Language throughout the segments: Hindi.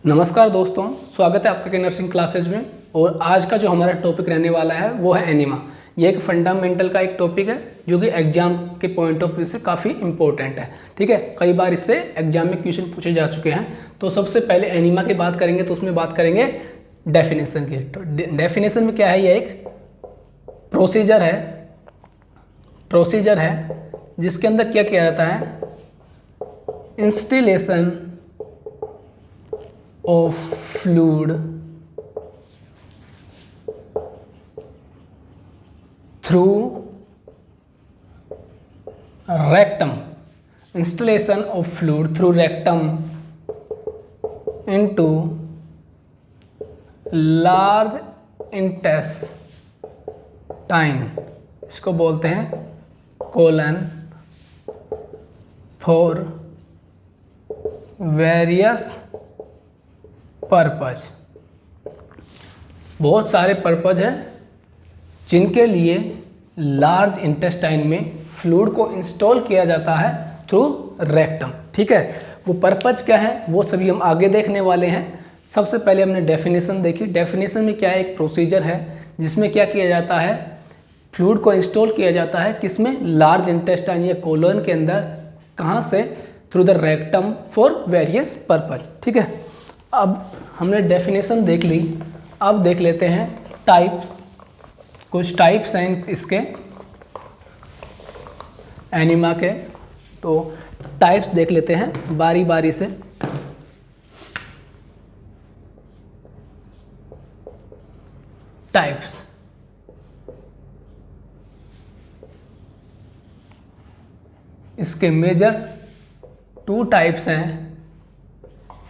नमस्कार दोस्तों, स्वागत है आपके के नर्सिंग क्लासेज में। और आज का जो हमारा टॉपिक रहने वाला है वो है एनीमा। ये एक फंडामेंटल का एक टॉपिक है जो कि एग्जाम के पॉइंट ऑफ व्यू से काफ़ी इंपॉर्टेंट है। ठीक है, कई बार इससे एग्जाम में क्वेश्चन पूछे जा चुके हैं। तो सबसे पहले एनीमा की बात करेंगे तो उसमें बात करेंगे डेफिनेशन की। तो डेफिनेशन में क्या है, ये एक प्रोसीजर है जिसके अंदर क्या किया जाता है, instillation of fluid through rectum, installation of fluid through rectum into large intestine, इसको बोलते हैं कोलन, फॉर वेरियस पर्पज। बहुत सारे पर्पज हैं जिनके लिए लार्ज इंटेस्टाइन में फ्लूइड को इंस्टॉल किया जाता है थ्रू रेक्टम। ठीक है, वो पर्पज क्या है वो सभी हम आगे देखने वाले हैं। सबसे पहले हमने डेफिनेशन देखी। डेफिनेशन में क्या है, एक प्रोसीजर है जिसमें क्या किया जाता है, फ्लूइड को इंस्टॉल किया जाता है किसमें, लार्ज इंटेस्टाइन या कोलन के अंदर। कहाँ से, through the rectum for various purpose. ठीक है, अब हमने डेफिनेशन देख ली, अब देख लेते हैं टाइप्स। कुछ टाइप्स हैं इसके एनीमा के, तो टाइप्स देख लेते हैं बारी बारी से। टाइप्स, इसके मेजर 2 टाइप्स हैं।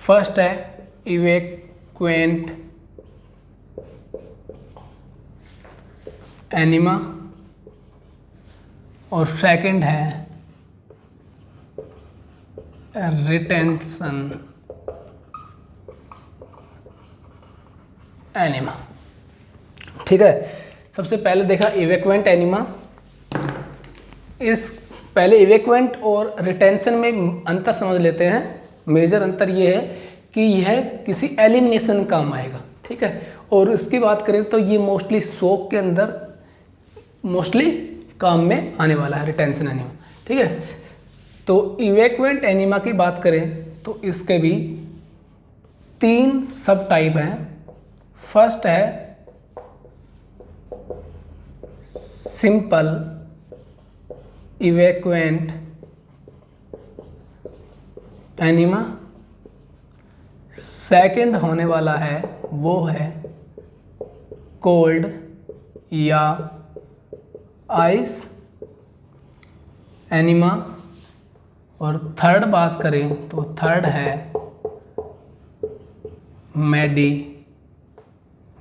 फर्स्ट है इवेक्वेंट एनीमा और सेकंड है रिटेंशन एनीमा। ठीक है, सबसे पहले देखा इवेक्वेंट एनीमा। इस पहले इवेक्वेंट और रिटेंशन में अंतर समझ लेते हैं। मेजर अंतर ये है कि यह किसी एलिमिनेशन काम आएगा। ठीक है, और इसकी बात करें तो ये मोस्टली शॉक के अंदर मोस्टली काम में आने वाला है, रिटेंशन एनीमा। ठीक है, तो इवेक्वेंट एनीमा की बात करें तो इसके भी 3 सब टाइप हैं। फर्स्ट है सिंपल इवेक्वेंट एनीमा। सेकंड होने वाला है वो है कोल्ड या आइस एनीमा। और थर्ड बात करें तो थर्ड है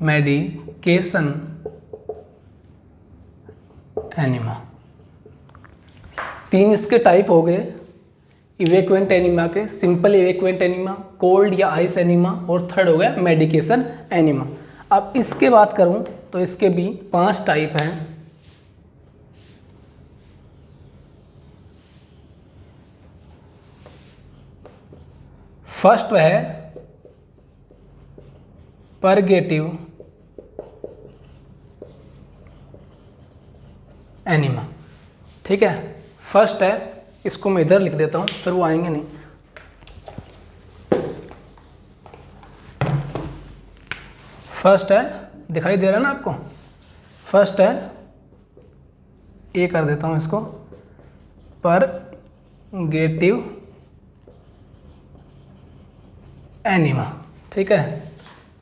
मेडिकेशन एनीमा। 3 इसके टाइप हो गए इवेक्वेंट एनीमा के, सिंपल इवेक्वेंट एनीमा, कोल्ड या आइस एनीमा, और थर्ड हो गया मेडिकेशन एनीमा। अब इसके बात करूं तो इसके भी 5 टाइप हैं। फर्स्ट है परगेटिव एनीमा। ठीक है, फर्स्ट है, इसको मैं इधर लिख देता हूँ फिर वो आएंगे नहीं। फर्स्ट है, दिखाई दे रहा है ना आपको, फर्स्ट है, ये कर देता हूँ इसको, परगेटिव एनीमा। ठीक है,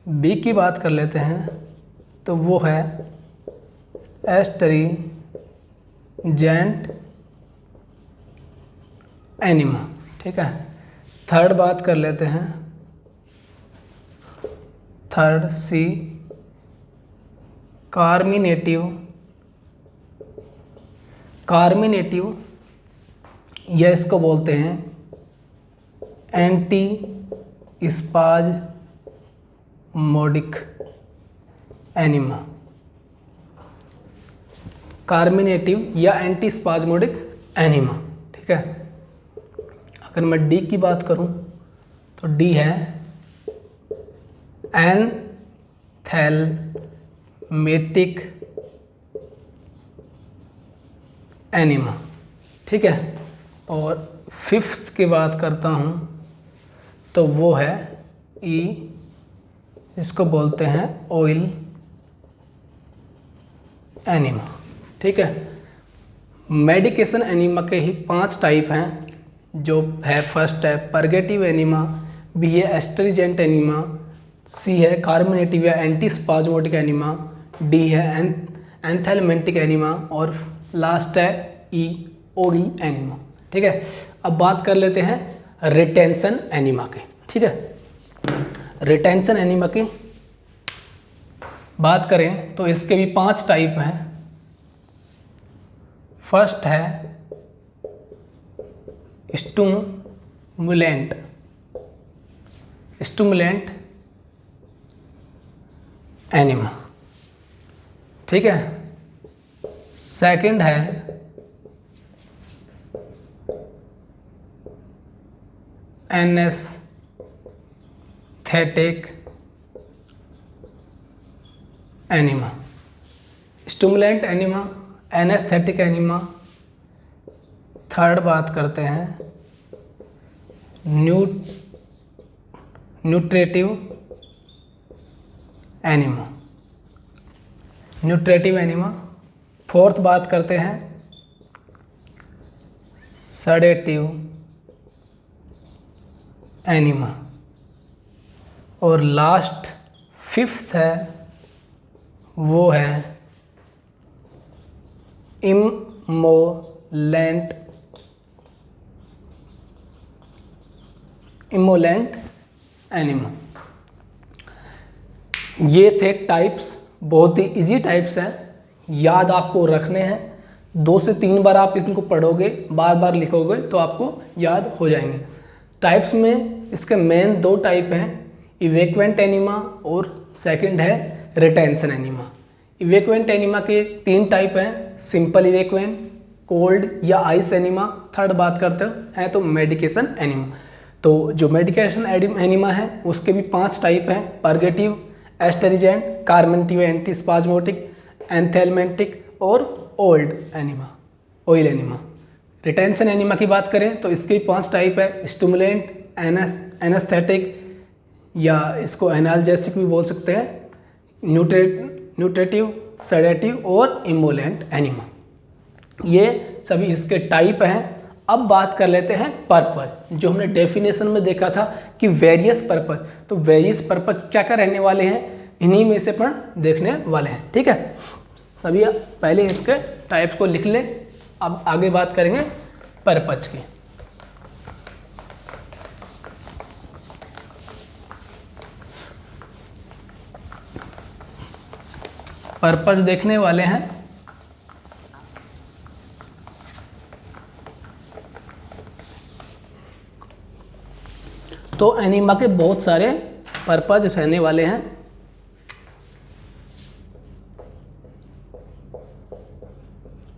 बी की बात कर लेते हैं तो वो है एस्टरीजेंट एनीमा। ठीक है, थर्ड बात कर लेते हैं, थर्ड सी कार्मिनेटिव या इसको बोलते हैं एंटी स्पाज्मोडिक एनीमा। कार्मिनेटिव या एंटी स्पाज्मोडिक एनीमा। ठीक है, अगर मैं डी की बात करूं तो डी है एंथैलेमेटिक एनिमा, ठीक है। और फिफ्थ की बात करता हूँ तो वो है ई, इसको बोलते हैं ऑयल एनिमा, ठीक है। मेडिकेशन एनिमा के ही 5 टाइप हैं, जो है फर्स्ट है परगेटिव एनिमा, बी है एस्ट्रिजेंट एनिमा, सी है कार्मिनेटिव या एंटीस्पाज्मोटिक एनिमा, डी है एंथैलेमेटिक एनिमा और लास्ट है ई ऑयल एनिमा, ठीक है। अब बात कर लेते हैं रिटेंशन एनिमा के, ठीक है। रिटेंशन एनिमा की बात करें तो इसके भी 5 टाइप हैं। फर्स्ट है स्टिमुलेंट एनिमा, ठीक है। सेकंड है anaesthetic enema, stimulant enema, anaesthetic enema. Third बात करते हैं न्यूट्रेटिव एनिमा। फोर्थ बात करते हैं सेडेटिव एनिमा। और लास्ट फिफ्थ है वो है इमोलेंट एनिमा। ये थे टाइप्स, बहुत ही इजी टाइप्स हैं, याद आपको रखने हैं। 2 से 3 बार आप इनको पढ़ोगे, बार बार लिखोगे तो आपको याद हो जाएंगे। टाइप्स में इसके मेन 2 टाइप हैं, इवैक्यूएंट एनिमा और सेकंड है रिटेंशन एनिमा। इवैक्यूएंट एनिमा के 3 टाइप हैं, सिंपल इवैक्यूएंट, कोल्ड या आइस एनिमा। थर्ड बात करते हैं तो मेडिकेशन एनिमा। तो जो मेडिकेशन एनिमा है उसके भी 5 टाइप हैं, परगेटिव, एस्टरीजेंट, कार्मिनेटिव एंटीस्पाज्मोटिक, एंथैलेमेटिक और ऑयल एनिमा। रिटेंशन एनिमा की बात करें तो इसके 5 टाइप है, स्टिमुलेंट, एनेस्थेटिक या इसको एनाल्जेसिक भी बोल सकते हैं, न्यूट्रेटिव, सेडेटिव और इमोलेंट एनिमा। ये सभी इसके टाइप हैं। अब बात कर लेते हैं पर्पस, जो हमने डेफिनेशन में देखा था कि वेरियस पर्पस। तो वेरियस पर्पस क्या क्या रहने वाले हैं, इन्हीं में से अपन देखने वाले हैं, ठीक है। सभी पहले इसके टाइप्स को लिख लें, अब आगे बात करेंगे पर्पस की। पर्पस देखने वाले हैं। तो एनिमा के बहुत सारे पर्पस रहने वाले हैं।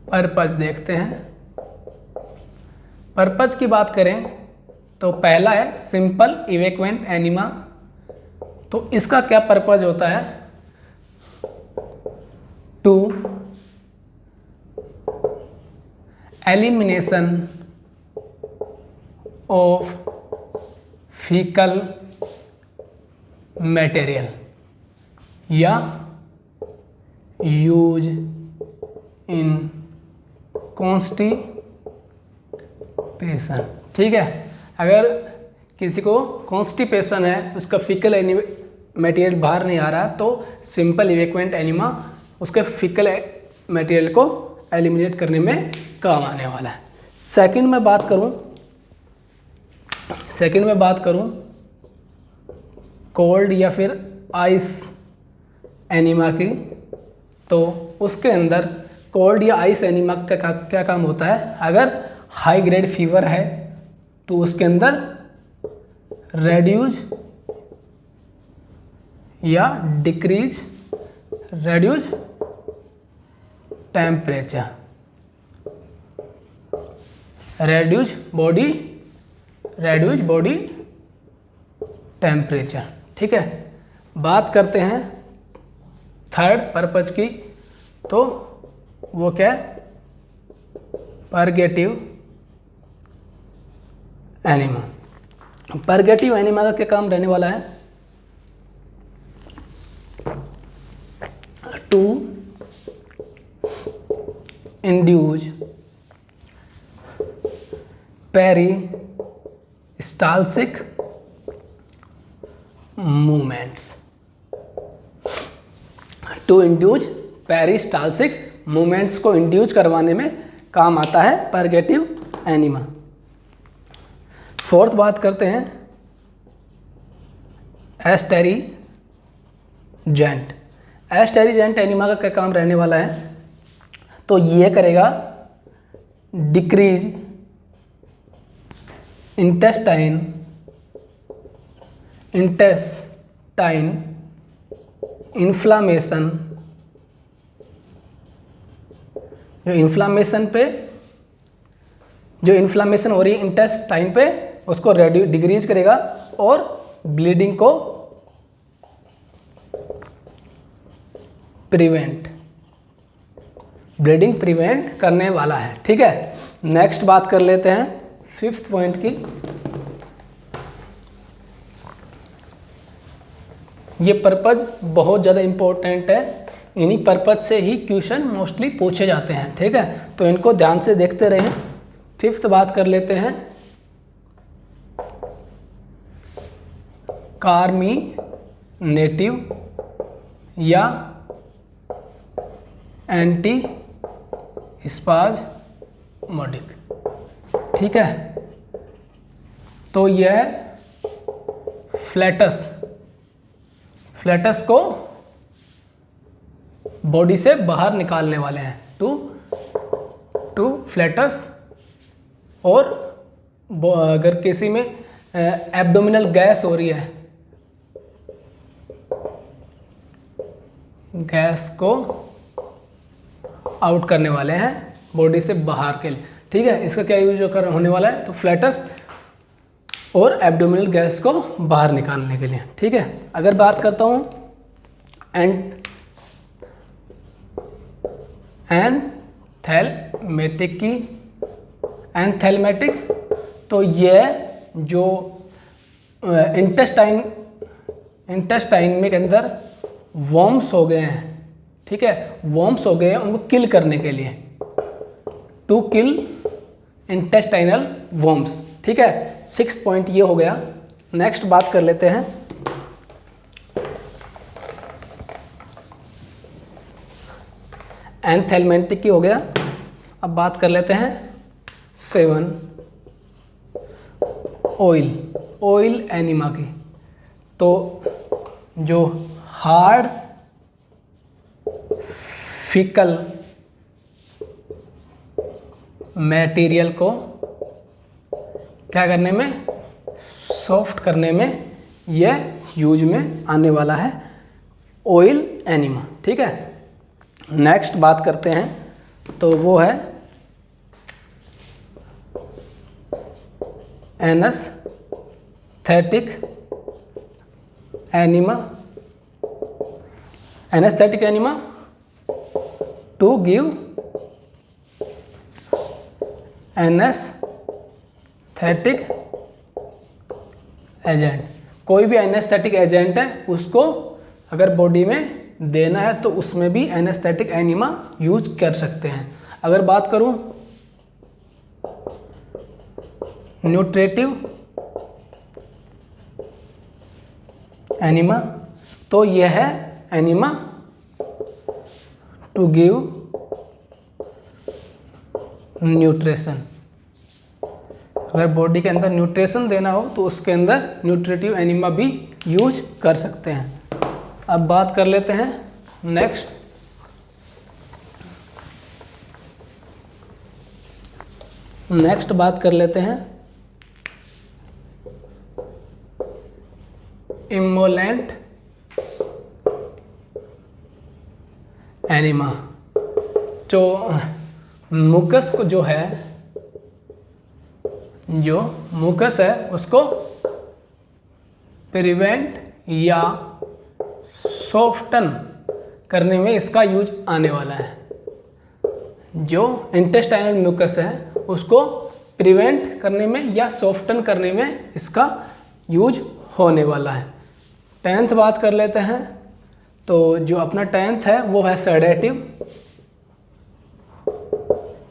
पर्पस देखते हैं। पर्पस की बात करें तो पहला है सिंपल इवैक्यूएंट एनिमा। तो इसका क्या पर्पस होता है, to elimination of faecal material या यूज इन कॉन्स्टिपेशन, ठीक है। अगर किसी को कॉन्स्टिपेशन है, उसका फीकल मटेरियल बाहर नहीं आ रहा, तो सिंपल इवैक्यूएंट एनिमा उसके फीकल मटेरियल को एलिमिनेट करने में काम आने वाला है। सेकंड में बात करूं कोल्ड या फिर आइस एनिमा की, तो उसके अंदर कोल्ड या आइस एनिमा का क्या काम होता है, अगर हाई ग्रेड फीवर है तो उसके अंदर रेड्यूज या decrease reduce temperature, reduce body temperature, ठीक है। बात करते हैं थर्ड पर्पज की, तो वो क्या है, परगेटिव एनिमा। परगेटिव एनिमा का क्या काम रहने वाला है, to induce peristaltic movements, to induce peristaltic movements को इंड्यूस करवाने में काम आता है परगेटिव एनिमा। फोर्थ बात करते हैं एस्टेरिजेंट। एस्टेरिजेंट एनिमा का क्या काम रहने वाला है, तो ये करेगा डिक्रीज इंटेस्टाइन इन्फ्लामेशन, जो इन्फ्लामेशन हो रही है इंटेस्टाइन पे, उसको डिक्रीज करेगा और ब्लीडिंग को प्रिवेंट करने वाला है। ठीक है, नेक्स्ट बात कर लेते हैं फिफ्थ पॉइंट की। ये पर्पज बहुत ज़्यादा इंपॉर्टेंट है, इन्हीं पर्पज से ही क्वेश्चन मोस्टली पूछे जाते हैं। ठीक है, तो इनको ध्यान से देखते रहें। फिफ्थ बात कर लेते हैं कार्मिनेटिव या एंटी स्पाज्मोडिक। ठीक है, तो यह फ्लैटस को बॉडी से बाहर निकालने वाले हैं, टू फ्लैटस। और अगर किसी में एब्डोमिनल गैस हो रही है, गैस को आउट करने वाले हैं बॉडी से बाहर के लिए। ठीक है, इसका क्या यूज होने वाला है, तो फ्लैटस और एब्डोमिनल गैस को बाहर निकालने के लिए। ठीक है, अगर बात करता हूँ एंथैलेमेटिक की, एंथैलेमेटिक तो ये जो इंटेस्टाइन में के अंदर वॉर्म्स हो गए हैं, ठीक है, वॉर्म्स हो गए हैं, उनको किल करने के लिए, टू किल इंटेस्टाइनल वॉर्म्स। ठीक है, 6 पॉइंट ये हो गया। नेक्स्ट बात कर लेते हैं एंथैलेमेटिक की हो गया। अब बात कर लेते हैं 7 ऑयल एनिमा की। तो जो हार्ड फिकल मटेरियल को क्या करने में, सॉफ्ट करने में यह यूज में आने वाला है ऑयल एनिमा। ठीक है, नेक्स्ट बात करते हैं, तो वो है anaesthetic enema to give anaesthetic agent. कोई भी एनेस्थेटिक एजेंट है, उसको अगर बॉडी में देना है तो उसमें भी एनेस्थेटिक एनिमा यूज कर सकते हैं। अगर बात करूं न्यूट्रेटिव एनिमा, तो यह है एनिमा टू गिव न्यूट्रिशन। अगर बॉडी के अंदर न्यूट्रिशन देना हो तो उसके अंदर न्यूट्रेटिव एनिमा भी यूज कर सकते हैं। अब बात कर लेते हैं नेक्स्ट बात कर लेते हैं इमोलेंट एनिमा। जो मुकस को जो मुकस है उसको प्रिवेंट या सॉफ्टन करने में इसका यूज आने वाला है। जो इंटेस्टाइनल म्यूकस है उसको प्रिवेंट करने में या सॉफ्टन करने में इसका यूज होने वाला है। 10th बात कर लेते हैं। तो जो अपना 10th है वो है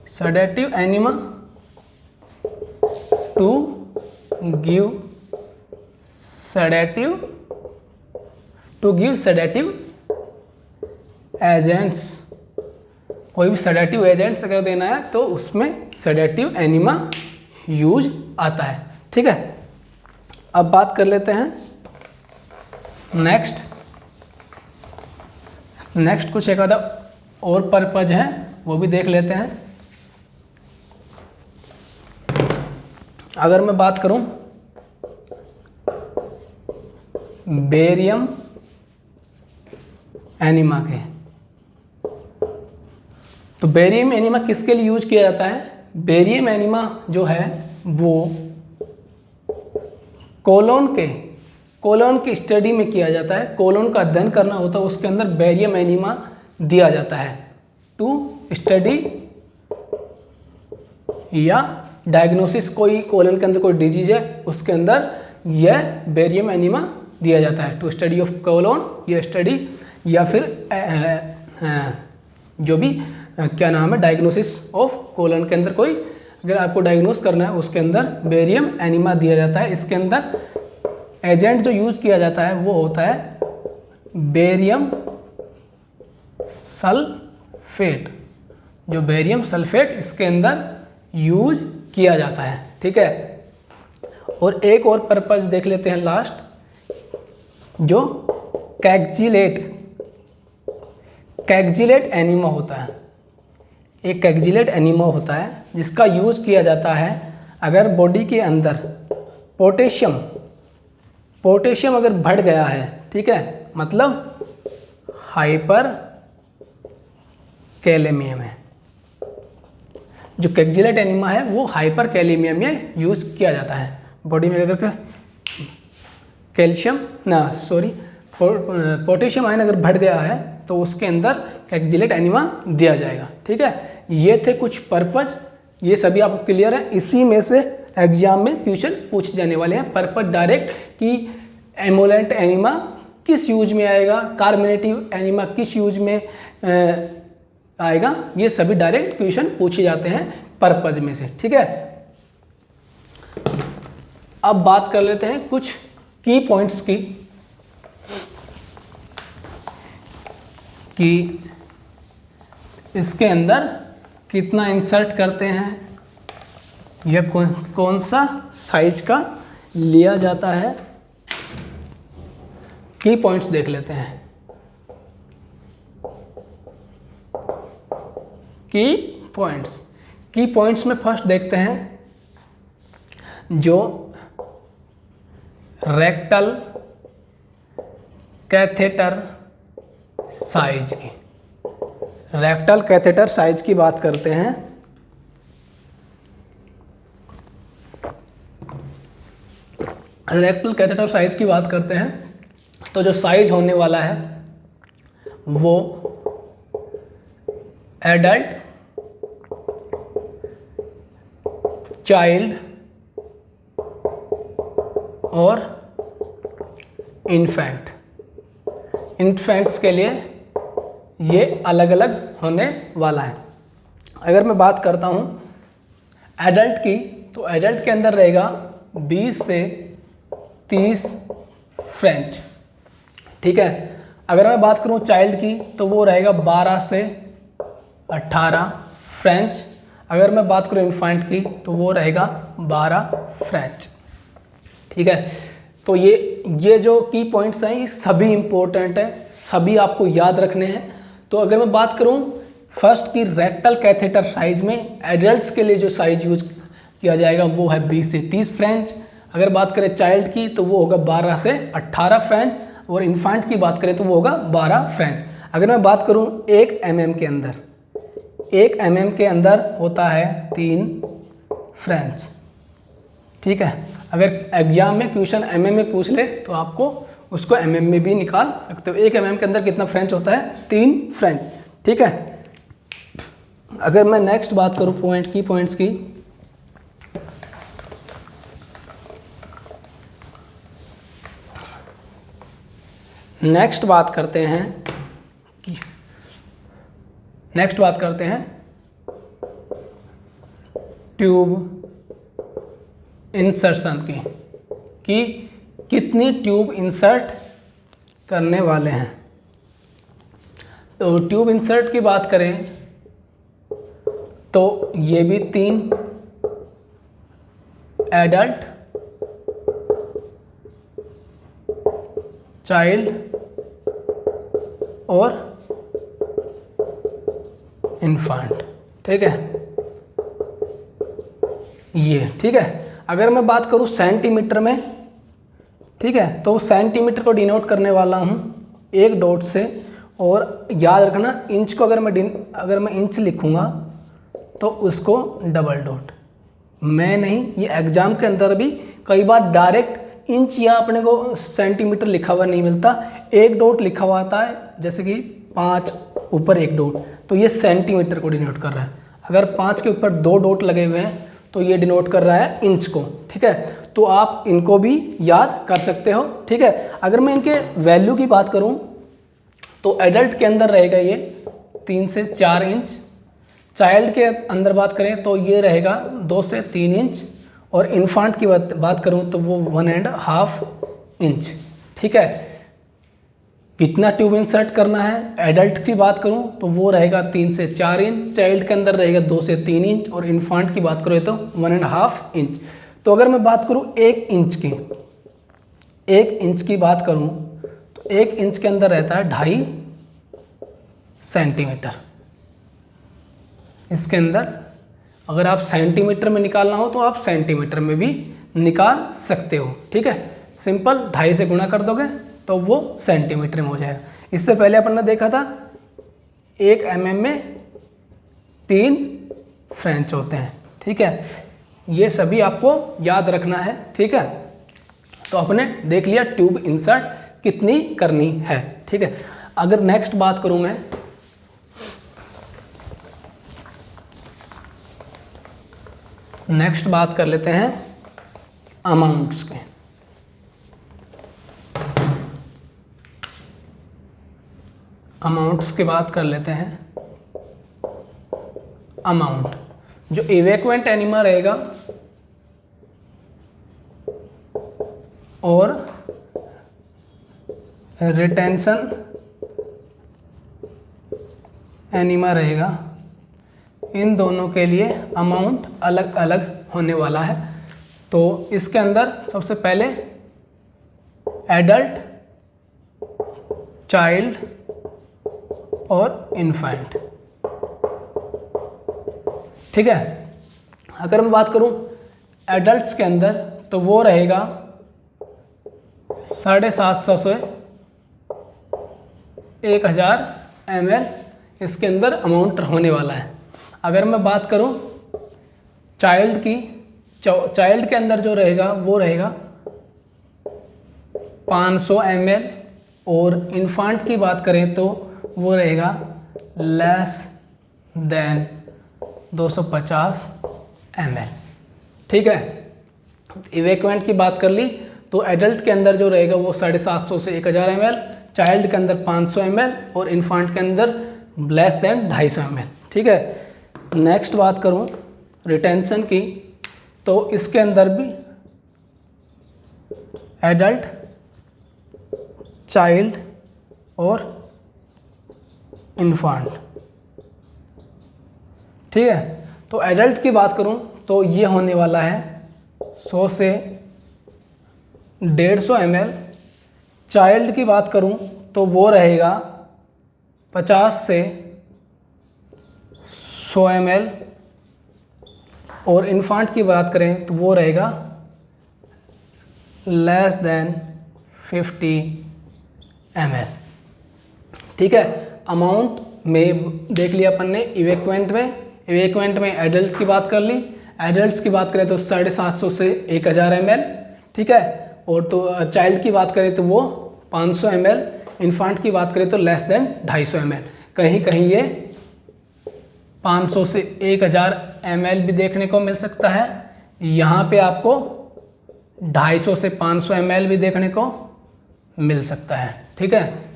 sedative enema to give sedative agents. कोई भी सेडेटिव एजेंट्स अगर देना है तो उसमें सेडेटिव एनिमा यूज आता है। ठीक है, अब बात कर लेते हैं नेक्स्ट कुछ एक आधा और पर्पज है वो भी देख लेते हैं। अगर मैं बात करूं बेरियम एनिमा के, तो बेरियम एनिमा किसके लिए यूज किया जाता है? बेरियम एनिमा जो है वो कोलोन की स्टडी में किया जाता है। कोलोन का अध्ययन करना होता है, उसके अंदर बेरियम एनिमा दिया जाता है टू स्टडी या डायग्नोसिस। कोई कोलन के अंदर कोई डिजीज है उसके अंदर यह बेरियम एनिमा दिया जाता है टू स्टडी ऑफ कोलोन, या स्टडी या फिर जो भी क्या नाम है डायग्नोसिस ऑफ कोलन के अंदर कोई अगर आपको डायग्नोस करना है उसके अंदर बेरियम एनिमा दिया जाता है। इसके अंदर एजेंट जो यूज किया जाता है वो होता है बेरियम सल्फेट। जो बेरियम सल्फेट इसके अंदर यूज किया जाता है। ठीक है, और एक और पर्पज देख लेते हैं लास्ट, जो कैक्जिलेट एनिमा होता है। एक कैक्जिलेट एनिमा होता है जिसका यूज किया जाता है अगर बॉडी के अंदर पोटेशियम अगर बढ़ गया है। ठीक है, मतलब हाइपर कैलेमिया में। जो कैक्जिलेट एनिमा है वो हाइपर कैलेमिया में यूज किया जाता है। बॉडी में अगर पोटेशियम आयन अगर बढ़ गया है तो उसके अंदर कैक्जिलेट एनिमा दिया जाएगा। ठीक है, ये थे कुछ पर्पज, ये सभी आपको क्लियर है। इसी में से एग्जाम में क्वेश्चन पूछे जाने वाले हैं। पर्पज डायरेक्ट कि एमोलेंट एनिमा किस यूज में आएगा, कार्मिनेटिव एनिमा किस यूज में आएगा, ये सभी डायरेक्ट क्वेश्चन पूछे जाते हैं पर्पज में से। ठीक है, अब बात कर लेते हैं कुछ की पॉइंट्स की कि इसके अंदर कितना इंसर्ट करते हैं या कौन सा साइज का लिया जाता है। की पॉइंट्स देख लेते हैं। की पॉइंट्स में फर्स्ट देखते हैं जो रेक्टल कैथेटर साइज की। रेक्टल कैथेटर साइज की बात करते हैं। रेक्टल कैथेटर साइज की बात करते हैं तो जो साइज होने वाला है वो एडल्ट, चाइल्ड और इन्फेंट्स के लिए ये अलग अलग होने वाला है। अगर मैं बात करता हूँ एडल्ट की, तो एडल्ट के अंदर रहेगा 20 से 30 फ्रेंच। ठीक है, अगर मैं बात करूँ चाइल्ड की तो वो रहेगा 12 से 18 फ्रेंच। अगर मैं बात करूँ इन्फेंट की तो वो रहेगा 12 फ्रेंच। ठीक है, तो ये जो की पॉइंट्स हैं ये सभी इंपॉर्टेंट है, सभी आपको याद रखने हैं। तो अगर मैं बात करूं फर्स्ट की रेक्टल कैथेटर साइज में एडल्ट्स के लिए जो साइज यूज किया जाएगा वो है 20 से 30 फ्रेंच। अगर बात करें चाइल्ड की तो वो होगा 12 से 18 फ्रेंच, और इन्फेंट की बात करें तो वो होगा 12 फ्रेंच। अगर मैं बात करूं 1 mm के अंदर होता है 3 फ्रेंच। ठीक है, अगर एग्जाम में क्वेश्चन mm में पूछ ले तो आपको उसको mm में भी निकाल सकते हो। 1 mm के अंदर कितना फ्रेंच होता है? 3 फ्रेंच। ठीक है। अगर मैं नेक्स्ट बात करूँ पॉइंट्स की, नेक्स्ट बात करते हैं ट्यूब इंसर्शन की, कि कितनी ट्यूब इंसर्ट करने वाले हैं। तो ट्यूब इंसर्ट की बात करें तो ये भी 3 एडल्ट, चाइल्ड और इन्फेंट। ठीक है, ये ठीक है। अगर मैं बात करूं सेंटीमीटर में, ठीक है, तो सेंटीमीटर को डिनोट करने वाला हूं एक डॉट से, और याद रखना इंच को अगर मैं इंच लिखूंगा तो उसको डबल डॉट। मैं नहीं, ये एग्जाम के अंदर भी कई बार डायरेक्ट इंच या अपने को सेंटीमीटर लिखा हुआ नहीं मिलता, एक डॉट लिखा हुआ आता है, जैसे कि 5 ऊपर एक डॉट, तो ये सेंटीमीटर को डिनोट कर रहा है। अगर 5 के ऊपर 2 डॉट लगे हुए हैं तो ये डिनोट कर रहा है इंच को। ठीक है, तो आप इनको भी याद कर सकते हो। ठीक है, अगर मैं इनके वैल्यू की बात करूं तो एडल्ट के अंदर रहेगा ये 3 से 4 इंच, चाइल्ड के अंदर बात करें तो ये रहेगा 2 से 3 इंच, और इन्फेंट की बात करूं तो वो 1.5 इंच। ठीक है, कितना ट्यूब इंसर्ट करना है? एडल्ट की बात करूं तो वो रहेगा 3 से 4 इंच, चाइल्ड के अंदर रहेगा 2 से 3 इंच, और इन्फेंट की बात करें तो 1.5 इंच। तो अगर मैं बात करूं 1 इंच की बात करूं तो 1 इंच के अंदर रहता है 2.5 सेंटीमीटर। इसके अंदर अगर आप सेंटीमीटर में निकालना हो तो आप सेंटीमीटर में भी निकाल सकते हो। ठीक है, सिंपल 2.5 से गुणा कर दोगे तो वो सेंटीमीटर में हो जाएगा। इससे पहले अपन ने देखा था 1 mm में 3 फ्रेंच होते हैं। ठीक है, ये सभी आपको याद रखना है। ठीक है, तो आपने देख लिया ट्यूब इंसर्ट कितनी करनी है। ठीक है, अगर नेक्स्ट बात करूं मैं, नेक्स्ट बात कर लेते हैं अमाउंट्स के। अमाउंट्स की बात कर लेते हैं। अमाउंट जो इवैक्यूएंट एनिमा रहेगा और रिटेंशन एनिमा रहेगा, इन दोनों के लिए अमाउंट अलग अलग होने वाला है। तो इसके अंदर सबसे पहले एडल्ट, चाइल्ड और इन्फेंट। ठीक है, अगर मैं बात करूं एडल्ट्स के अंदर तो वो रहेगा 750 से 1000 ml, इसके अंदर अमाउंट होने वाला है। अगर मैं बात करूं चाइल्ड की, चाइल्ड के अंदर जो रहेगा वो रहेगा 500 ml, और इन्फेंट की बात करें तो वो रहेगा लेस देन 250 ml। ठीक है, इवैक्यूएंट की बात कर ली तो एडल्ट के अंदर जो रहेगा वो 750 से 1000 ml, चाइल्ड के अंदर 500 ml, और इन्फेंट के अंदर लेस देन 250 ml। ठीक है, नेक्स्ट बात करूं रिटेंशन की तो इसके अंदर भी एडल्ट, चाइल्ड और इन्फेंट। ठीक है, तो एडल्ट की बात करूं तो ये होने वाला है 100 से 150 ml। चाइल्ड की बात करूं तो वो रहेगा 50 से 100 ml, और इन्फेंट की बात करें तो वो रहेगा लेस देन 50 ml। ठीक है, अमाउंट में देख लिया अपन ने। इवैक्यूएंट में एडल्ट्स की बात कर ली। एडल्ट्स की बात करें तो 750 से 1000 ml। ठीक है, और तो चाइल्ड की बात करें तो वो 500 ml, इन्फांट की बात करें तो लेस देन 250 ml। कहीं कहीं ये 500 से 1000 ml भी देखने को मिल सकता है। यहाँ पे आपको 250 से 500 ml भी देखने को मिल सकता है, ठीक है।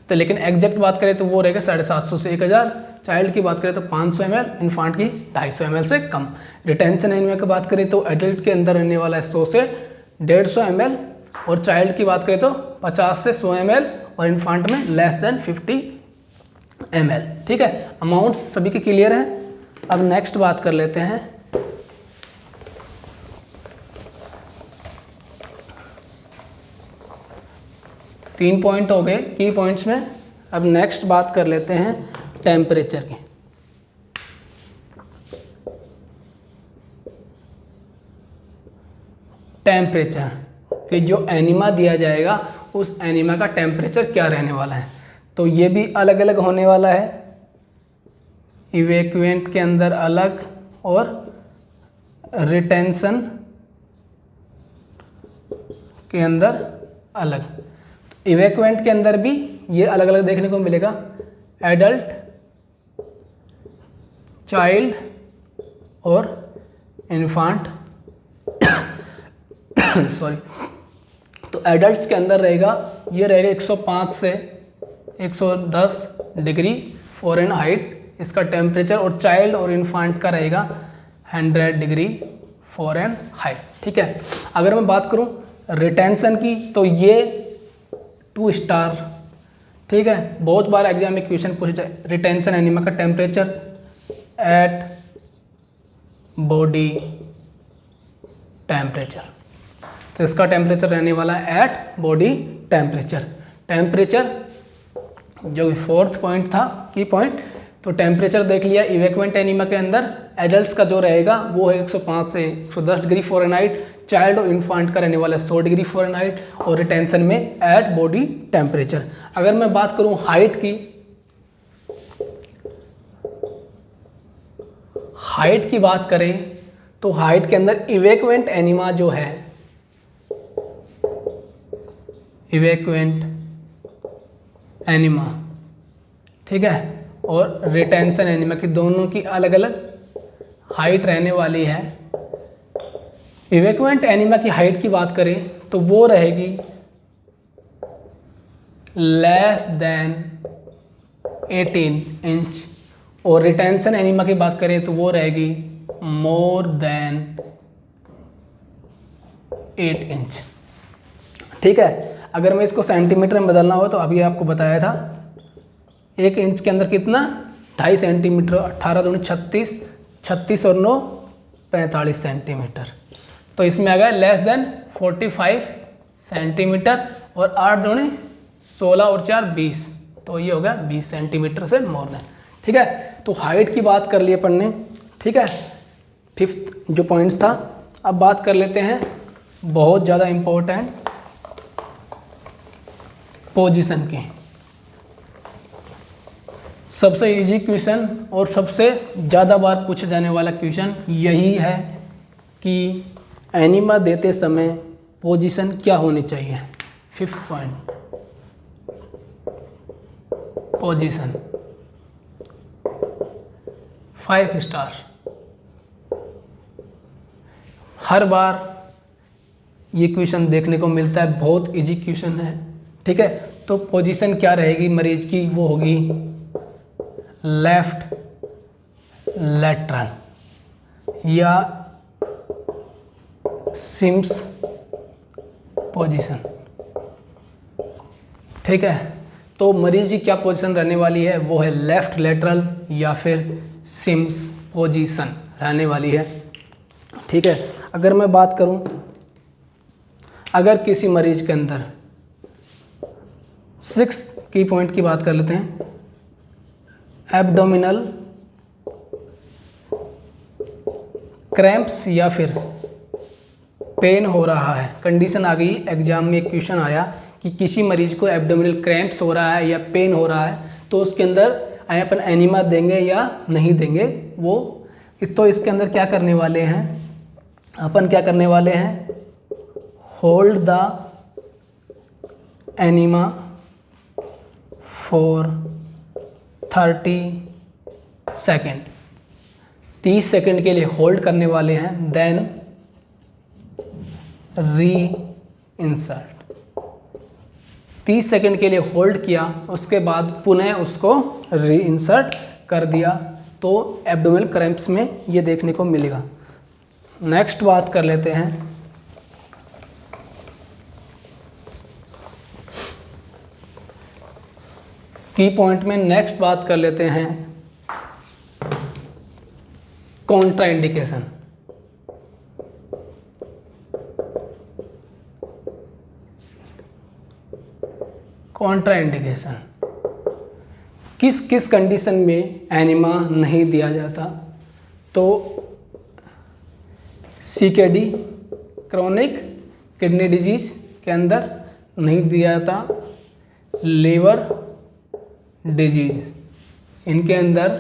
तो लेकिन एग्जैक्ट बात करें तो वो रहेगा 750 से 1000। चाइल्ड की बात करें तो 500 ml, इन्फांट की 250 ml से कम। रिटेंशन एनीमिया की बात करें तो एडल्ट के अंदर रहने वाला है 100 से 150 ml, और चाइल्ड की बात करें तो 50 से 100 ml, और इन्फांट में लेस देन 50 ml, ठीक है। अमाउंट सभी के क्लियर हैं। अब नेक्स्ट बात कर लेते हैं तीन पॉइंट हो गए की पॉइंट्स में। अब नेक्स्ट बात कर लेते हैं टेम्परेचर की। टेम्परेचर कि जो एनीमा दिया जाएगा उस एनीमा का टेम्परेचर क्या रहने वाला है, तो ये भी अलग अलग होने वाला है। इवैक्यूएंट के अंदर अलग और रिटेंशन के अंदर अलग। इवैक्यूएंट के अंदर भी ये अलग अलग देखने को मिलेगा। एडल्ट, चाइल्ड और इन्फांट सॉरी। तो एडल्ट्स के अंदर रहेगा, ये रहेगा 105 से 110 डिग्री फ़ारेनहाइट इसका टेम्परेचर, और चाइल्ड और इन्फांट का रहेगा 100 डिग्री फ़ारेनहाइट, ठीक है। अगर मैं बात करूं रिटेंशन की तो ये 2 स्टार, ठीक है। बहुत बार एग्जाम में क्वेश्चन पूछा जाए रिटेंशन एनीमा का टेम्परेचर एट बॉडी टेम्परेचर, तो इसका टेम्परेचर रहने वाला है एट बॉडी टेम्परेचर। टेम्परेचर जो कि 4th पॉइंट था की पॉइंट, तो टेम्परेचर देख लिया। इवैक्यूएंट एनीमा के अंदर एडल्ट्स का जो रहेगा वो है 105 से 110 डिग्री फ़ारेनहाइट, चाइल्ड और इन्फांट का रहने वाला है 100 डिग्री फ़ारेनहाइट, और रिटेंशन में एट बॉडी टेम्परेचर। अगर मैं बात करूं हाइट की, हाइट की बात करें तो हाइट के अंदर इवैक्यूएंट एनीमा जो है, इवैक्यूएंट एनीमा, ठीक है, और रिटेंशन एनीमा की दोनों की अलग अलग हाइट रहने वाली है। इवैक्यूएंट एनीमा की हाइट की बात करें तो वो रहेगी लेस देन 18 इंच, और रिटेंशन एनीमा की बात करें तो वो रहेगी मोर देन 8 इंच, ठीक है। अगर मैं इसको सेंटीमीटर में बदलना हो तो अभी आपको बताया था 1 इंच के अंदर कितना 2.5 सेंटीमीटर, 18 दूनी 36, 36 और 9 45 सेंटीमीटर। तो इसमें आ गया लेस देन 45 सेंटीमीटर, और 8 दूनी 16 और 4 20, तो ये हो गया 20 सेंटीमीटर से मोर देन, ठीक है। तो हाइट की बात कर लिए अपन ने, ठीक है, 5th जो पॉइंट्स था। अब बात कर लेते हैं बहुत ज़्यादा इम्पोर्टेंट पोजीशन की। सबसे इजी क्वेश्चन और सबसे ज़्यादा बार पूछे जाने वाला क्वेश्चन यही है कि एनीमा देते समय पोजीशन क्या होनी चाहिए। 5th point, position 5 star. हर बार ये क्वेश्चन देखने को मिलता है, बहुत इजी क्वेश्चन है, ठीक है। तो पोजीशन क्या रहेगी मरीज की, वो होगी लेफ्ट लेटरल या सिम्स पोजीशन, ठीक है। तो मरीज की क्या पोजीशन रहने वाली है, वो है लेफ्ट लेटरल या फिर सिम्स पोजीशन रहने वाली है, ठीक है। अगर मैं बात करूं, अगर किसी मरीज के अंदर 6 की पॉइंट की बात कर लेते हैं, एब्डोमिनल क्रैम्प्स या फिर पेन हो रहा है, कंडीशन आ गई एग्जाम में, क्वेश्चन आया कि किसी मरीज को एब्डोमिनल क्रैम्प्स हो रहा है या पेन हो रहा है, तो उसके अंदर अपन एनीमा देंगे या नहीं देंगे, वो तो इसके अंदर क्या करने वाले हैं अपन, क्या करने वाले हैं, hold the enema for 30 second, 30 second के लिए होल्ड करने वाले हैं, देन री इंसर्ट। 30 सेकेंड के लिए होल्ड किया, उसके बाद पुनः उसको री इंसर्ट कर दिया, तो एब्डोमिनल क्रैम्प्स में ये देखने को मिलेगा। नेक्स्ट बात कर लेते हैं की पॉइंट में, नेक्स्ट बात कर लेते हैं कॉन्ट्राइंडिकेशन। कॉन्ट्राइंडिकेशन किस किस कंडीशन में एनिमा नहीं दिया जाता? तो सीकेडी, क्रोनिक किडनी डिजीज के अंदर नहीं दिया जाता, लीवर डिजीज, इनके अंदर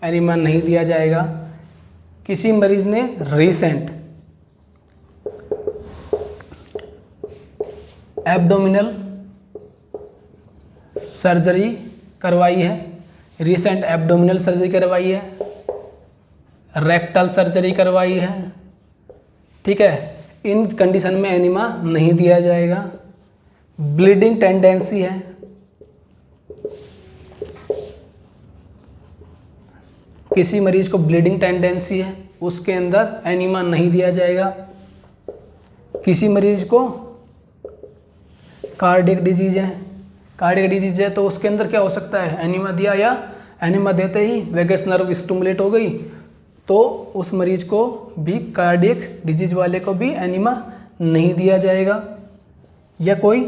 एनिमा नहीं दिया जाएगा। किसी मरीज ने रीसेंट एब्डोमिनल सर्जरी करवाई है, रीसेंट एब्डोमिनल सर्जरी करवाई है, रेक्टल सर्जरी करवाई है, ठीक है, इन कंडीशन में एनिमा नहीं दिया जाएगा। ब्लीडिंग टेंडेंसी है, किसी मरीज को ब्लीडिंग टेंडेंसी है, उसके अंदर एनिमा नहीं दिया जाएगा। किसी मरीज को कार्डियक डिजीज है, कार्डियक डिजीज है तो उसके अंदर क्या हो सकता है, एनिमा दिया या एनिमा देते ही वेगस नर्व स्टिमुलेट हो गई, तो उस मरीज को भी, कार्डियक डिजीज वाले को भी एनिमा नहीं दिया जाएगा। या कोई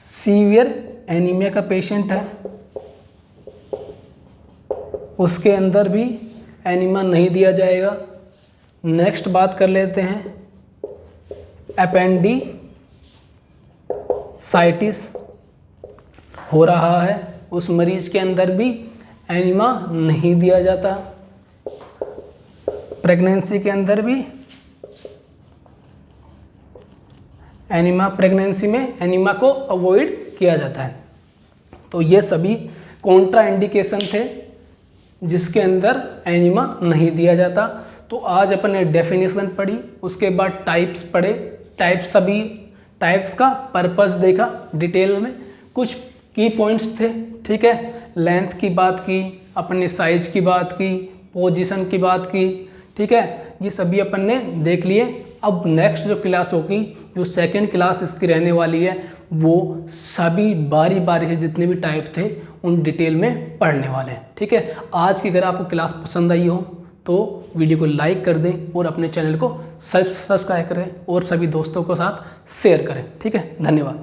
सीवियर एनीमिया का पेशेंट है, उसके अंदर भी एनिमा नहीं दिया जाएगा। नेक्स्ट बात कर लेते हैं एपेंडिसाइटिस हो रहा है, उस मरीज के अंदर भी एनिमा नहीं दिया जाता। प्रेगनेंसी के अंदर भी एनिमा, प्रेगनेंसी में एनिमा को अवॉइड किया जाता है। तो ये सभी कॉन्ट्रा इंडिकेशन थे जिसके अंदर एनिमा नहीं दिया जाता। तो आज अपन ने डेफिनेशन पढ़ी, उसके बाद टाइप्स पढ़े, सभी टाइप्स का पर्पस देखा डिटेल में, कुछ की पॉइंट्स थे, ठीक है, लेंथ की बात की, अपने साइज की बात की, पोजीशन की बात की, ठीक है, ये सभी अपन ने देख लिए। अब नेक्स्ट जो क्लास होगी, जो सेकंड क्लास इसकी रहने वाली है, वो सभी बारी बारी से जितने भी टाइप थे उन डिटेल में पढ़ने वाले हैं, ठीक है। आज की अगर आपको क्लास पसंद आई हो तो वीडियो को लाइक कर दें और अपने चैनल को सब्सक्राइब करें और सभी दोस्तों के साथ शेयर करें, ठीक है। धन्यवाद।